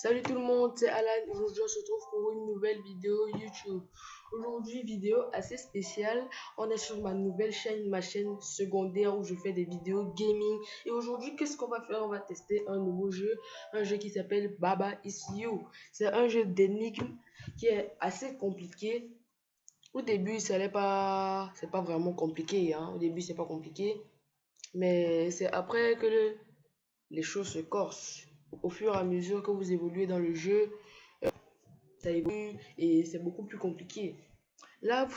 Salut tout le monde, c'est Alan. Aujourd'hui, on se retrouve pour une nouvelle vidéo YouTube. Aujourd'hui, vidéo assez spéciale. On est sur ma nouvelle chaîne, ma chaîne secondaire où je fais des vidéos gaming. Et aujourd'hui, qu'est-ce qu'on va faire? On va tester un nouveau jeu, un jeu qui s'appelle Baba Is You. C'est un jeu d'énigmes qui est assez compliqué. Au début, c'est pas vraiment compliqué, hein. Au début, c'est pas compliqué, mais c'est après que les choses se corsent. Au fur et à mesure que vous évoluez dans le jeu, ça évolue et c'est beaucoup plus compliqué. Là,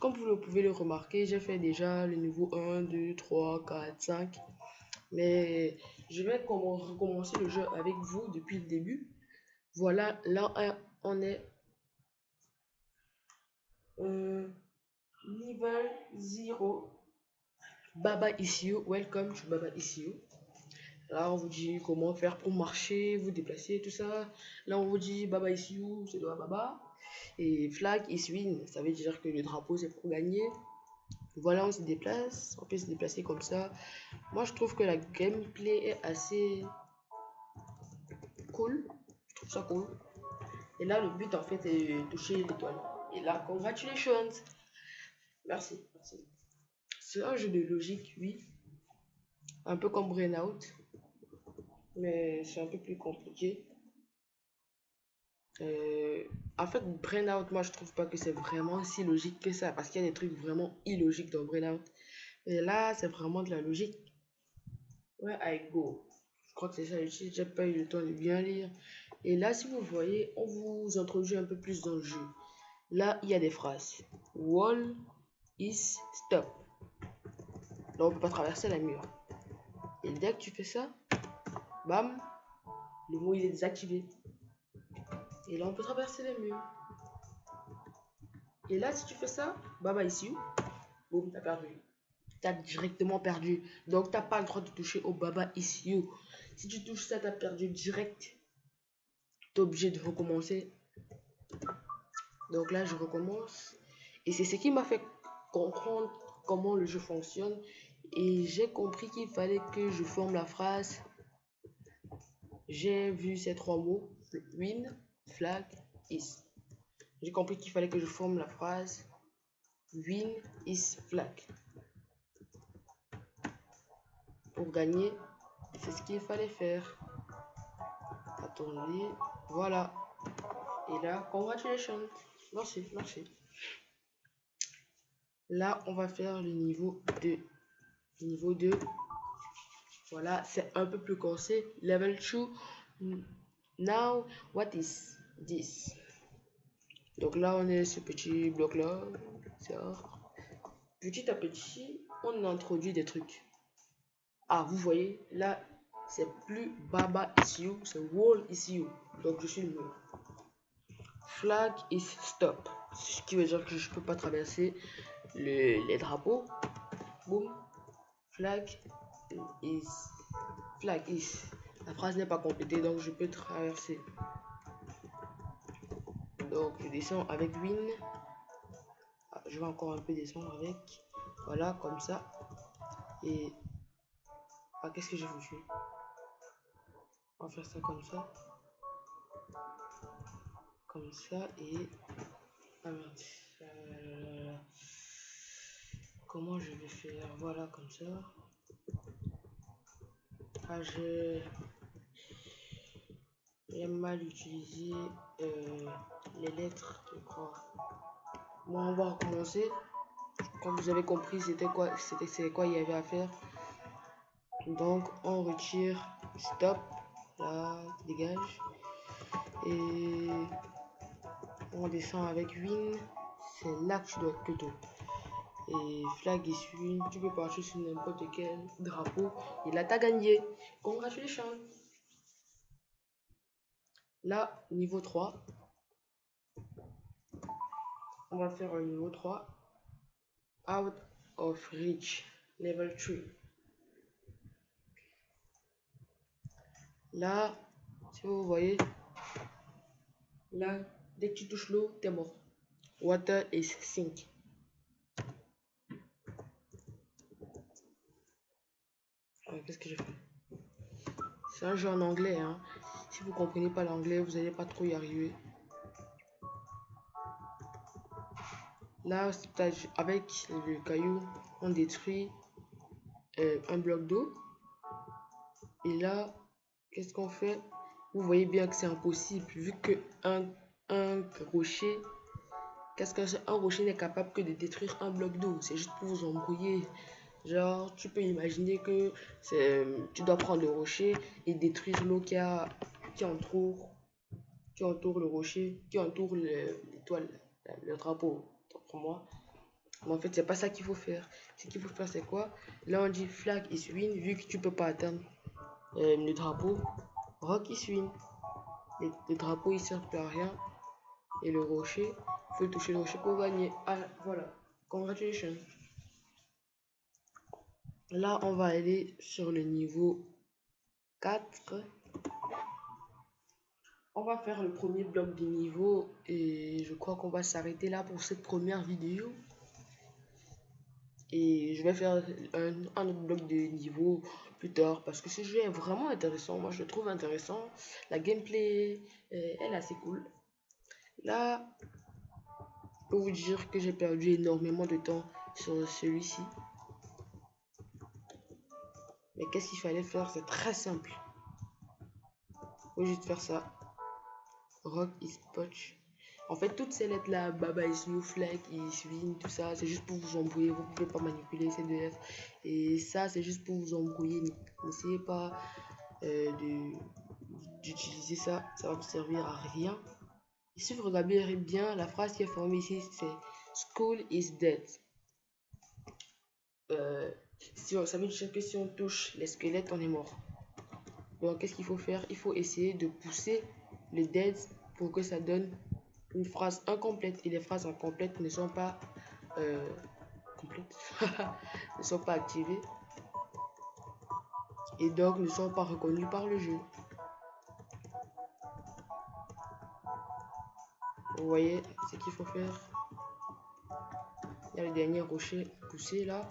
comme vous le pouvez le remarquer, j'ai fait déjà le niveau 1, 2, 3, 4, 5. Mais je vais recommencer le jeu avec vous depuis le début. Voilà, là, on est level 0. Baba Is You. Welcome to Baba Is You. Là, on vous dit comment faire pour marcher, vous déplacer, tout ça. Là, on vous dit Baba is you, c'est de Baba. Et flag is win, ça veut dire que le drapeau, c'est pour gagner. Voilà, on se déplace, on peut se déplacer comme ça. Moi, je trouve que la gameplay est assez cool. Je trouve ça cool. Et là, le but, en fait, est de toucher l'étoile. Et là, congratulations. Merci, merci. C'est un jeu de logique, oui. Un peu comme Brainout. Mais c'est un peu plus compliqué. En fait, Brainout, moi je trouve pas que c'est vraiment si logique que ça, parce qu'il y a des trucs vraiment illogiques dans Brainout. Et là, c'est vraiment de la logique. Ouais, I go. Je crois que c'est ça le titre, j'ai pas eu le temps de bien lire. Et là, si vous voyez, on vous introduit un peu plus dans le jeu. Là, il y a des phrases. Wall is stop. Là, on peut pas traverser la mur. Et dès que tu fais ça, bam, le mot il est désactivé. Et là, on peut traverser les murs. Et là, si tu fais ça, baba ici, boum, t'as perdu. T'as directement perdu. Donc, t'as pas le droit de toucher au Baba Is You. Si tu touches ça, t'as perdu direct. T'es obligé de recommencer. Donc là, je recommence. Et c'est ce qui m'a fait comprendre comment le jeu fonctionne. Et j'ai compris qu'il fallait que je forme la phrase. J'ai vu ces trois mots. Win, flag, is. J'ai compris qu'il fallait que je forme la phrase. Win is flag. Pour gagner, c'est ce qu'il fallait faire. Attendez, voilà. Et là, congratulations. Merci, merci. Là, on va faire le niveau 2. Niveau 2. Voilà, c'est un peu plus corsé. Level 2. Now, what is this? Donc là, on est ce petit bloc-là. Petit à petit, on introduit des trucs. Ah, vous voyez, là, c'est plus Baba is you, c'est Wall is you. Donc, je suis le mur. Flag is stop. Ce qui veut dire que je peux pas traverser les drapeaux. Boom. Flag is. Flag is. La phrase n'est pas complétée, donc je peux traverser. Donc je descends avec win. Ah, je vais encore un peu descendre avec. Voilà, comme ça. Et. Ah, qu'est-ce que j'ai foutu? On va faire ça comme ça. Comme ça et. Ah merde. Comment je vais faire? Voilà, comme ça. Ah, j'ai mal utilisé les lettres, je crois. Bon, on va recommencer. Comme vous avez compris, c'est quoi il y avait à faire. Donc, on retire stop, là, dégage. Et on descend avec win. C'est là que tu dois plutôt. Et flag is win. Tu peux partir sur n'importe quel drapeau. Et là, t'as gagné. Congratulations. Là, niveau 3. On va faire un niveau 3. Out of reach. Level 3. Là, si vous voyez, là, dès que tu touches l'eau, t'es mort. Water is sink. Qu'est-ce que j'ai fait? C'est un jeu en anglais, hein. Si vous comprenez pas l'anglais, vous n'allez pas trop y arriver. Là, avec le caillou, on détruit un bloc d'eau. Et là, qu'est-ce qu'on fait? Vous voyez bien que c'est impossible, vu que un rocher, un rocher n'est capable que de détruire un bloc d'eau. C'est juste pour vous embrouiller. Genre, tu peux imaginer que tu dois prendre le rocher et détruire l'eau qui entoure le rocher, qui entoure l'étoile, le drapeau, pour moi. Mais en fait, c'est pas ça qu'il faut faire. Ce qu'il faut faire, c'est quoi? Là, on dit flag is win, vu que tu peux pas atteindre le drapeau. Rock is win. Le drapeau, il sert plus à rien. Et le rocher, il faut toucher le rocher pour gagner. Ah, voilà. Congratulations. Là, on va aller sur le niveau 4. On va faire le premier bloc du niveau et je crois qu'on va s'arrêter là pour cette première vidéo. Et je vais faire un autre bloc de niveau plus tard parce que ce jeu est vraiment intéressant. Moi, je le trouve intéressant. La gameplay, elle est assez cool. Là, je peux vous dire que j'ai perdu énormément de temps sur celui-ci. Mais qu'est-ce qu'il fallait faire? C'est très simple. Faut juste faire ça. Rock is Poch. En fait, toutes ces lettres là, Baba is you, Flag is win, tout ça, c'est juste pour vous embrouiller. Vous pouvez pas manipuler ces deux lettres. Et ça, c'est juste pour vous embrouiller. N'essayez pas d'utiliser ça. Ça va vous servir à rien. Et si vous regardez bien, la phrase qui est formée ici, c'est School is dead. Ça veut dire que si on touche les squelettes, on est mort. Donc, qu'est-ce qu'il faut faire? Il faut essayer de pousser les dead pour que ça donne une phrase incomplète. Et les phrases incomplètes ne sont pas complètes, ne sont pas activées. Et donc ne sont pas reconnues par le jeu. Vous voyez ce qu'il faut faire? Il y a le dernier rocher poussé là.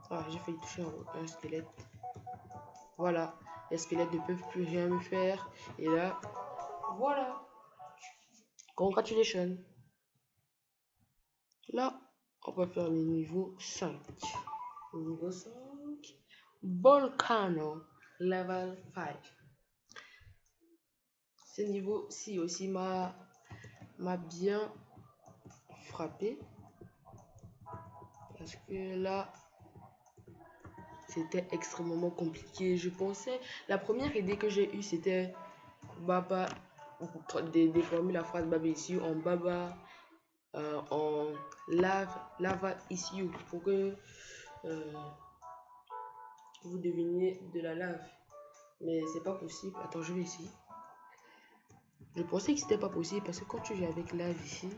Ah, j'ai failli toucher un squelette. Voilà, les squelettes ne peuvent plus rien me faire. Et là, voilà. Congratulations. Là, on va faire le niveau 5. Le niveau 5. Volcano Level 5. Ce niveau-ci aussi m'a bien frappé. Parce que là, c'était extrêmement compliqué. Je pensais, la première idée que j'ai eue, c'était Baba, déformer la phrase Baba is you en Baba, en lava is you, pour que vous deviniez de la lave. Mais c'est pas possible. Attends, je vais essayer. Je pensais que c'était pas possible parce que quand tu viens avec lave ici,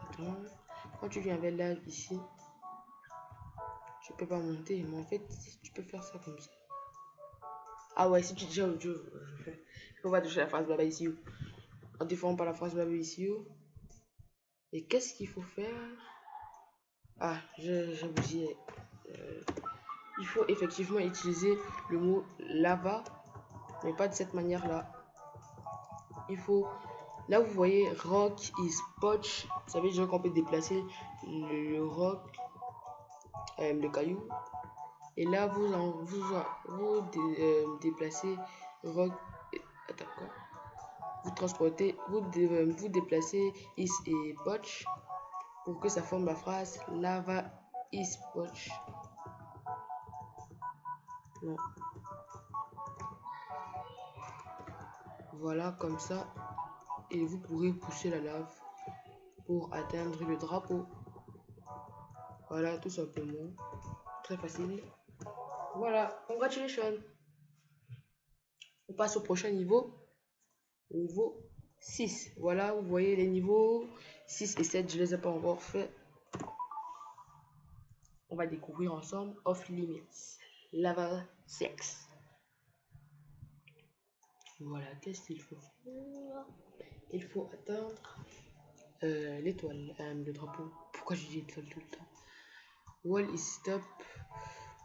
attends, quand tu viens avec lave ici, tu peux pas monter. Mais en fait, tu peux faire ça comme ça. Ah ouais, si tu dis je faut pas toucher la phrase Baba is you. On déforme pas la phrase Baba is you. Et qu'est-ce qu'il faut faire? Ah, j'ai oublié. Il faut effectivement utiliser le mot lava, mais pas de cette manière-là. Il faut, là vous voyez rock is potch, ça veut dire qu'on peut déplacer le rock, le caillou. Et là vous déplacez rock, attends, vous transportez, vous déplacez is et potch pour que ça forme la phrase lava is potch. Non. Voilà, comme ça. Et vous pourrez pousser la lave pour atteindre le drapeau. Voilà, tout simplement. Très facile. Voilà, congratulations. On passe au prochain niveau. Niveau 6. Voilà, vous voyez les niveaux 6 et 7, je les ai pas encore fait. On va découvrir ensemble Off Limits. Level 6. Voilà, qu'est-ce qu'il faut faire? Il faut atteindre l'étoile, le drapeau. Pourquoi je dis étoile tout le temps? Wall is stop.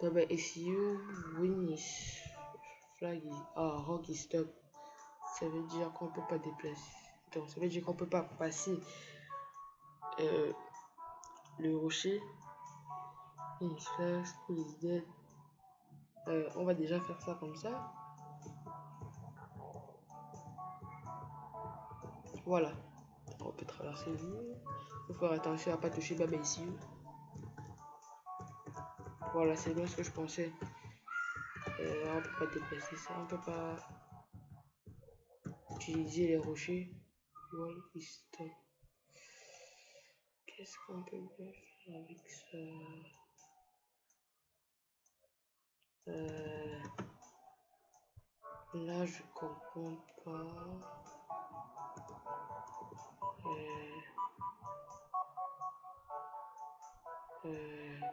Double SU. Win is flag is. Ah, rock is stop. Ça veut dire qu'on peut pas déplacer. Donc, ça veut dire qu'on peut pas passer le rocher. Is flag. School is dead. On va déjà faire ça comme ça. Voilà. On peut traverser le mur. Il faut faire attention à pas toucher Baba ici. Voilà, c'est bien ce que je pensais. On peut pas déplacer ça. On peut pas utiliser les rochers. Wall is stop. Qu'est-ce qu'on peut bien faire avec ça? Là, je comprends pas.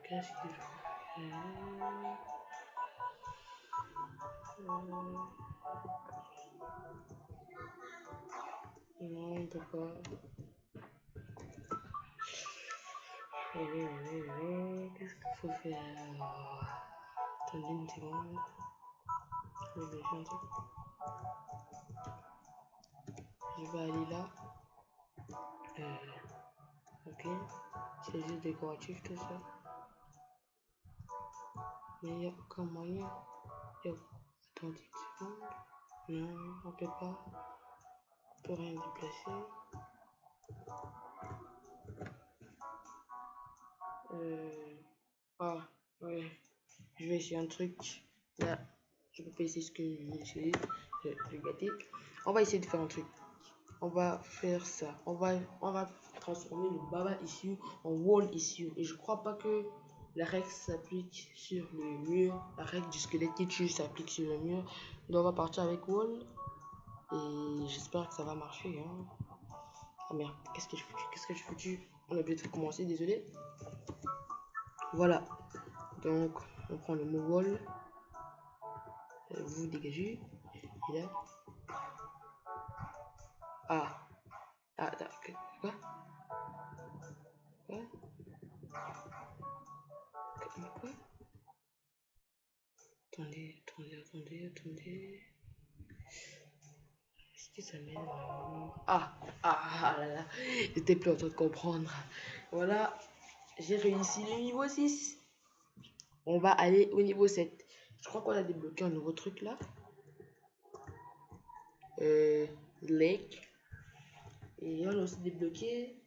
Qu'est-ce qu'il faut faire? Non, on peut pas. Qu'est-ce qu'il faut faire? Attendez une seconde. Je vais aller là. Ok. C'est juste décoratif tout ça. Mais il n'y a aucun moyen. Attendez une seconde. Non, on peut pas. On peut rien déplacer. Ah, ouais. Je vais essayer un truc. Là, je peux pas essayer ce que je vais essayer. Je vais gâter. On va essayer de faire un truc. On va faire ça. On va transformer le Baba issue en wall issue. Et je crois pas que la règle s'applique sur le mur. La règle du squelette qui tue s'applique sur le mur. Donc on va partir avec wall. Et j'espère que ça va marcher. Hein. Ah merde, qu'est-ce que je foutu? Qu'est-ce que je foutu? On a oublié de commencer, désolé. Voilà. Donc on prend le mot wall. Vous dégagez. Et là. Ah. Ah, quoi? Quoi? Quoi? Attendez. Est-ce que ça m'aide vraiment? Ah là là. J'étais plus en train de comprendre. Voilà. J'ai réussi le niveau 6. On va aller au niveau 7. Je crois qu'on a débloqué un nouveau truc là. Lake. Et on a aussi débloqué.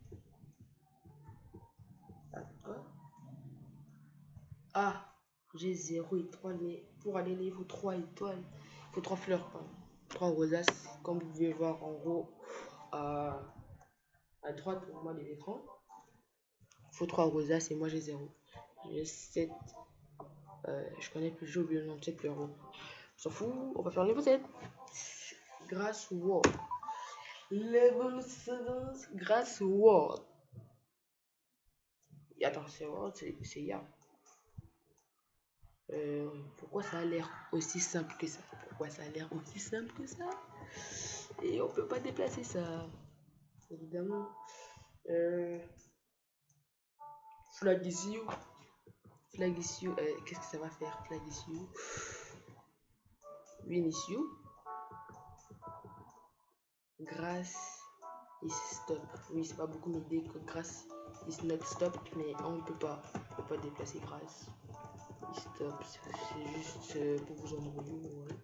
Quoi? Ah, j'ai 0 étoile, mais pour aller il faut 3 étoiles. Il faut 3 fleurs, pardon. 3 rosaces, comme vous pouvez voir en haut à droite au moins de l'écran. Il faut 3 rosaces et moi j'ai 0. J'ai 7. Je connais plus, j'ai oublié le nom de cette fleur. On s'en fout, on va faire le niveau 7. Grass Wall. Level 7 Grass Wall. Et attends, c'est Wall, c'est Yard. Pourquoi ça a l'air aussi simple que ça? Et on peut pas déplacer ça, évidemment. Flag issue. Qu'est-ce que ça va faire? Flag issue. Win issue. Grass is stop. Oui, c'est pas beaucoup m'aider que grass is not stop, mais on peut pas déplacer grass. Stop, c'est juste pour vous embrouiller. Ouais.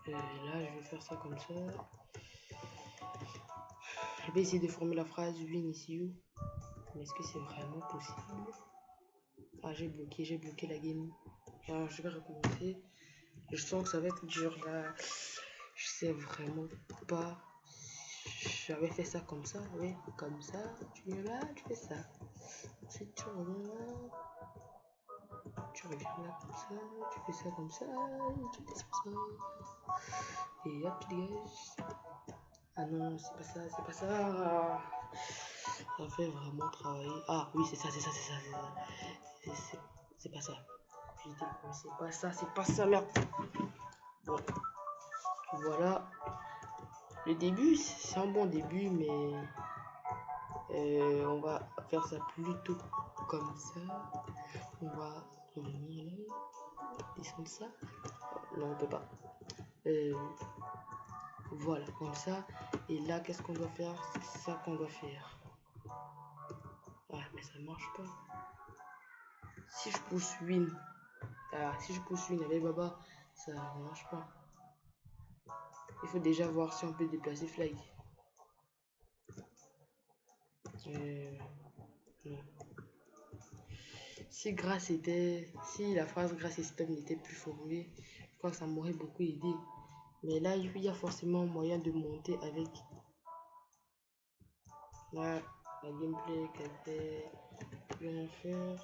Là, je vais faire ça comme ça. Je vais essayer de former la phrase win issue. Mais est-ce que c'est vraiment possible? Ah, j'ai bloqué la game. Alors, je vais recommencer. Je sens que ça va être dur là. Je sais vraiment pas. J'avais fait ça comme ça, oui, comme ça. Tu viens là, tu fais ça. Ensuite, tu reviens là. Tu reviens là comme ça. Tu fais ça comme ça. Et tu fais ça. Et hop, tu dégages. Ah non, c'est pas ça. Ça fait vraiment travailler. Ah oui, c'est ça. C'est pas ça. C'est pas ça, merde. Bon, voilà. Le début, c'est un bon début, mais On va faire ça plutôt comme ça. On va revenir là, descendre ça. Non, on peut pas. Voilà, comme ça. Et là, qu'est-ce qu'on doit faire? C'est ça qu'on doit faire. Ah, mais ça marche pas. Si je pousse Win, si je pousse Win avec Baba, ça ne marche pas. Il faut déjà voir si on peut déplacer Flag. Non. Si la phrase grâce et stop n'était plus formulée, je crois que ça m'aurait beaucoup aidé. Mais là, il y a forcément moyen de monter avec. Là, la gameplay qu'elle fait rien faire.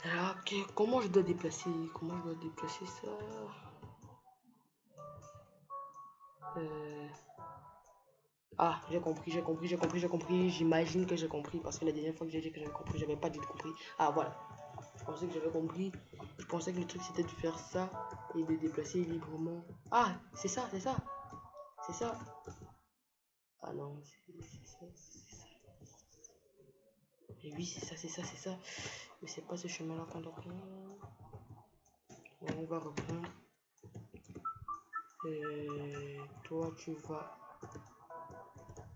Alors, ok, comment je dois déplacer? Comment je dois déplacer ça? Ah, j'ai compris. J'imagine que j'ai compris parce que la dernière fois que j'ai dit que j'avais compris, j'avais pas dit de compris. Ah, voilà. Je pensais que j'avais compris. Je pensais que le truc c'était de faire ça et de déplacer librement. Ah, c'est ça. Ah non, c'est ça. Mais oui, c'est ça. Mais c'est pas ce chemin-là qu'on doit prendre. Bon, on va reprendre. Toi, tu vas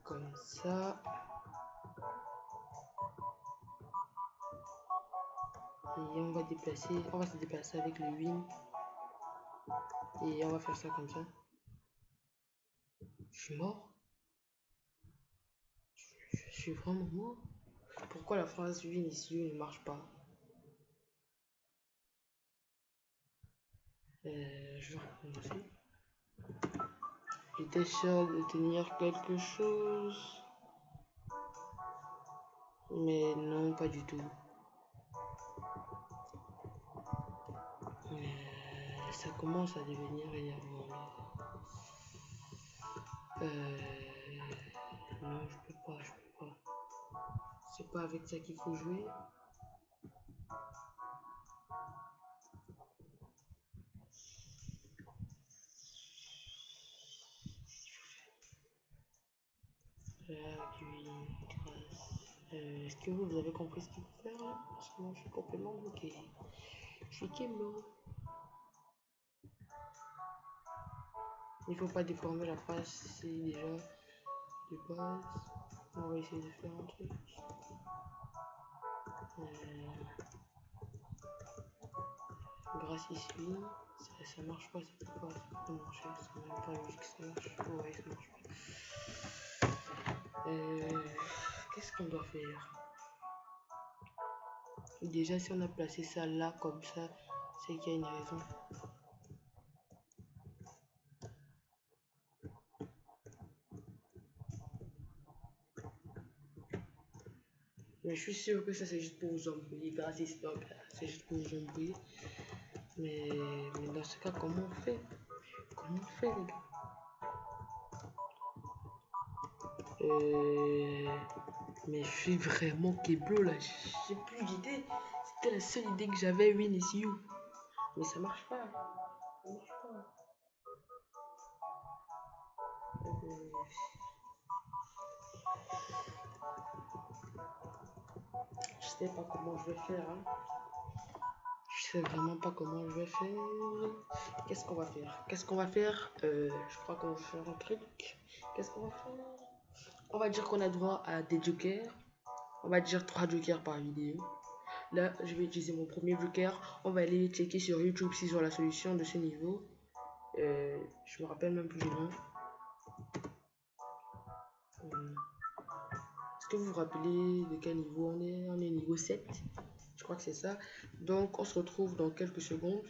comme ça. Et on va se déplacer avec le win. Et on va faire ça comme ça. Je suis mort. Je suis vraiment mort. Pourquoi la phrase win ici ne marche pas? Je vais recommencer. J'étais sûr de tenir quelque chose. Mais non, pas du tout. Ça commence à devenir énervant. Non, je peux pas. C'est pas avec ça qu'il faut jouer. Est-ce que vous avez compris ce qu'il faut faire là? Parce que moi je suis complètement bloqué. Je suis Kemlo. Il faut pas déformer la phrase, c'est déjà de base. On va essayer de faire un truc. Grâce ici, ça marche pas, ça peut pas marcher, c'est même pas logique que ça marche. Ouais, ça marche pas. Qu'est-ce qu'on doit faire? Déjà, si on a placé ça là comme ça, c'est qu'il y a une raison. Mais je suis sûr que ça c'est juste pour vous embrouiller. Grâce à stop, c'est juste pour vous embrouiller. Mais dans ce cas, comment on fait? Comment on fait, les gars? Mais je suis vraiment Keblo là. J'ai plus d'idée. C'était la seule idée que j'avais, Win is you. Mais ça marche pas. Ça marche pas. Je sais pas comment je vais faire. Hein. Je sais vraiment pas comment je vais faire. Qu'est-ce qu'on va faire? Je crois qu'on va faire un truc. Qu'est-ce qu'on va faire? On va dire qu'on a droit à des jokers. On va dire 3 jokers par vidéo. Là, je vais utiliser mon premier joker. On va aller checker sur YouTube si ils ont la solution de ce niveau. Je me rappelle même plus du nom. Est-ce que vous vous rappelez de quel niveau on est? On est niveau 7. Je crois que c'est ça. Donc, on se retrouve dans quelques secondes.